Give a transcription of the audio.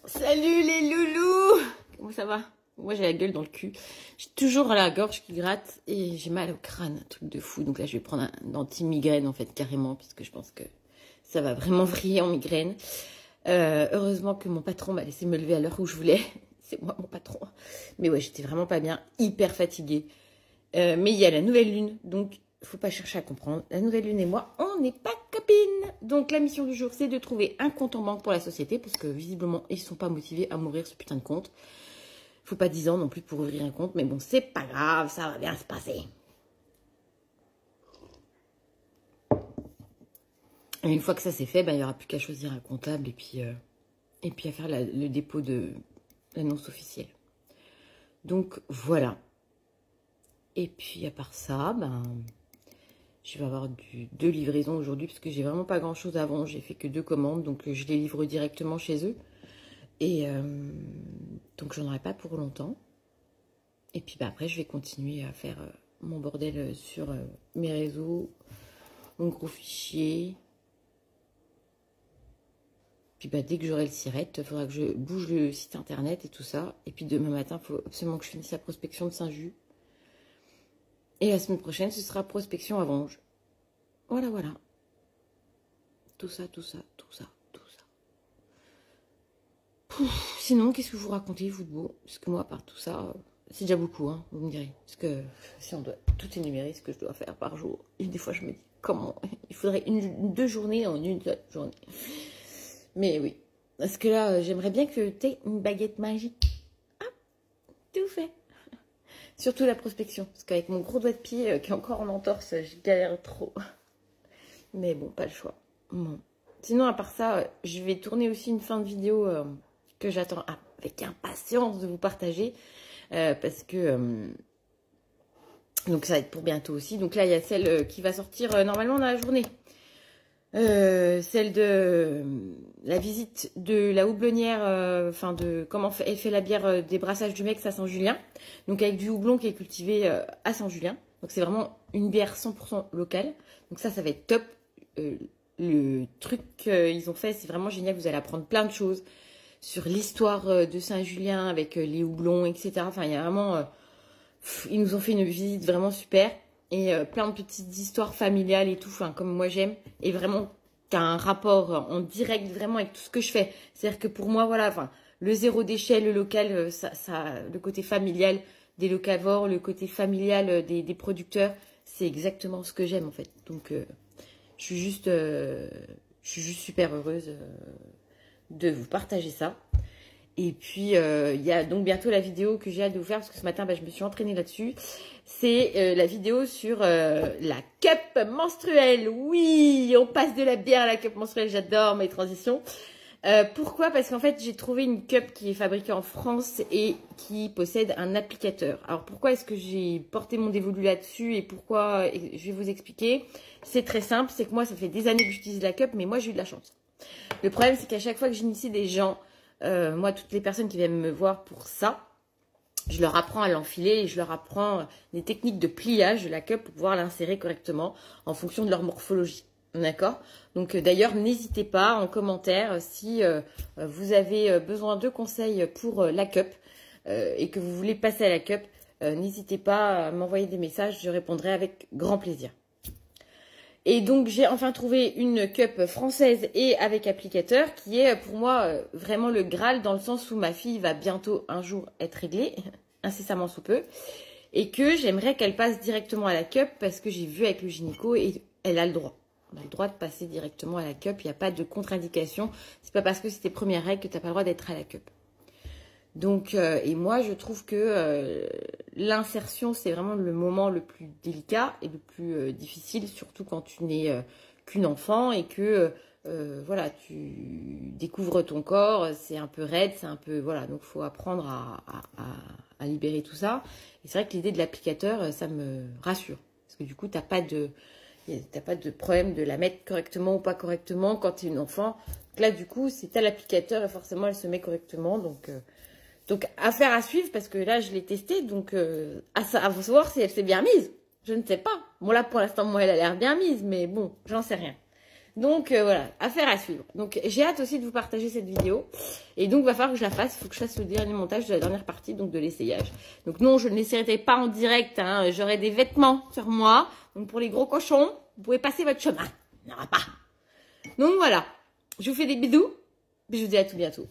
Salut les loulous! Comment ça va? Moi j'ai la gueule dans le cul. J'ai toujours la gorge qui gratte et j'ai mal au crâne, un truc de fou. Donc là je vais prendre un anti-migraine en fait carrément parce que je pense que ça va vraiment vriller en migraine. Heureusement que mon patron m'a laissé me lever à l'heure où je voulais. C'est moi mon patron. Mais ouais, j'étais vraiment pas bien, hyper fatiguée. Mais il y a la nouvelle lune, donc faut pas chercher à comprendre. La nouvelle lune et moi, on n'est pas copines. Donc la mission du jour, c'est de trouver un compte en banque pour la société, parce que visiblement, ils sont pas motivés à m'ouvrir ce putain de compte. Faut pas 10 ans non plus pour ouvrir un compte, mais bon, c'est pas grave, ça va bien se passer. Et une fois que ça c'est fait, il n'y aura plus qu'à choisir un comptable et puis à faire le dépôt de l'annonce officielle. Donc voilà. Et puis à part ça, je vais avoir deux livraisons aujourd'hui parce que j'ai vraiment pas grand chose avant. J'ai fait que 2 commandes, donc je les livre directement chez eux. Et donc j'en aurai pas pour longtemps. Et puis après je vais continuer à faire mon bordel sur mes réseaux, mon gros fichier. Puis dès que j'aurai le SIRET, il faudra que je bouge le site internet et tout ça. Et puis demain matin, il faut absolument que je finisse la prospection de Saint-Just. Et la semaine prochaine, ce sera prospection à Vange. Voilà, voilà. Tout ça. Pouf, sinon, qu'est-ce que vous racontez, vous de beau? Parce que moi, à part tout ça, c'est déjà beaucoup, hein, vous me direz. Parce que si on doit tout énumérer, ce que je dois faire par jour, et des fois, je me dis, comment? Il faudrait 2 journées en une seule journée. Mais oui. Parce que là, j'aimerais bien que tu aies une baguette magique. Ah, tout fait. Surtout la prospection. Parce qu'avec mon gros doigt de pied qui est encore en entorse, je galère trop. Mais bon, pas le choix. Bon. Sinon, à part ça, je vais tourner aussi une fin de vidéo que j'attends avec impatience de vous partager. Parce que... donc ça va être pour bientôt aussi. Donc là, il y a celle qui va sortir normalement dans la journée. Celle de la visite de la houblonnière, enfin de comment elle fait la bière des brassages du Mex à Saint-Julien. Donc avec du houblon qui est cultivé à Saint-Julien. Donc c'est vraiment une bière 100% locale. Donc ça va être top. Le truc qu'ils ont fait, c'est vraiment génial. Vous allez apprendre plein de choses sur l'histoire de Saint-Julien avec les houblons, etc. Enfin, il y a vraiment... ils nous ont fait une visite vraiment super. Et plein de petites histoires familiales et tout, enfin, comme moi j'aime. Et vraiment, t'as un rapport en direct vraiment avec tout ce que je fais. C'est-à-dire que pour moi, voilà, enfin, le zéro déchet, le local, le côté familial des locavores, le côté familial des producteurs, c'est exactement ce que j'aime en fait. Donc, je suis juste super heureuse de vous partager ça. Et puis, il y a donc bientôt la vidéo que j'ai hâte de vous faire, parce que ce matin, je me suis entraînée là-dessus. C'est la vidéo sur la cup menstruelle. Oui, on passe de la bière à la cup menstruelle, j'adore mes transitions. Pourquoi? Parce qu'en fait, j'ai trouvé une cup qui est fabriquée en France et qui possède un applicateur. Alors, pourquoi est-ce que j'ai porté mon dévolu là-dessus et pourquoi? Je vais vous expliquer. C'est très simple, c'est que moi, ça fait des années que j'utilise la cup, mais moi, j'ai eu de la chance. Le problème, c'est qu'à chaque fois que j'initie des gens... moi, toutes les personnes qui viennent me voir pour ça, je leur apprends à l'enfiler et je leur apprends des techniques de pliage de la cup pour pouvoir l'insérer correctement en fonction de leur morphologie. D'accord? Donc d'ailleurs, n'hésitez pas en commentaire si vous avez besoin de conseils pour la cup et que vous voulez passer à la cup. N'hésitez pas à m'envoyer des messages, je répondrai avec grand plaisir. Et donc, j'ai enfin trouvé une cup française et avec applicateur qui est pour moi vraiment le Graal dans le sens où ma fille va bientôt un jour être réglée, incessamment sous peu, et que j'aimerais qu'elle passe directement à la cup parce que j'ai vu avec le gynéco et elle a le droit. On a le droit de passer directement à la cup, il n'y a pas de contre-indication. C'est pas parce que c'est tes premières règles que tu n'as pas le droit d'être à la cup. Donc, et moi, je trouve que l'insertion, c'est vraiment le moment le plus délicat et le plus difficile, surtout quand tu n'es qu'une enfant et que, voilà, tu découvres ton corps, c'est un peu raide, c'est un peu, voilà, donc il faut apprendre à libérer tout ça. Et c'est vrai que l'idée de l'applicateur, ça me rassure, parce que du coup, t'as pas de problème de la mettre correctement ou pas correctement quand tu es une enfant. Donc là, du coup, c'est à l'applicateur et forcément, elle se met correctement, donc, affaire à suivre, parce que là, je l'ai testée, donc à savoir si elle s'est bien mise. Je ne sais pas. Bon, là, pour l'instant, moi, elle a l'air bien mise, mais bon, j'en sais rien. Donc voilà, affaire à suivre. Donc j'ai hâte aussi de vous partager cette vidéo. Et donc il va falloir que je la fasse. Il faut que je fasse le dernier montage de la dernière partie, donc de l'essayage. Donc non, je ne l'essayerai pas en direct. Hein. J'aurai des vêtements sur moi. Donc pour les gros cochons, vous pouvez passer votre chemin. Il n'y en aura pas. Donc voilà, je vous fais des bisous. Et je vous dis à tout bientôt.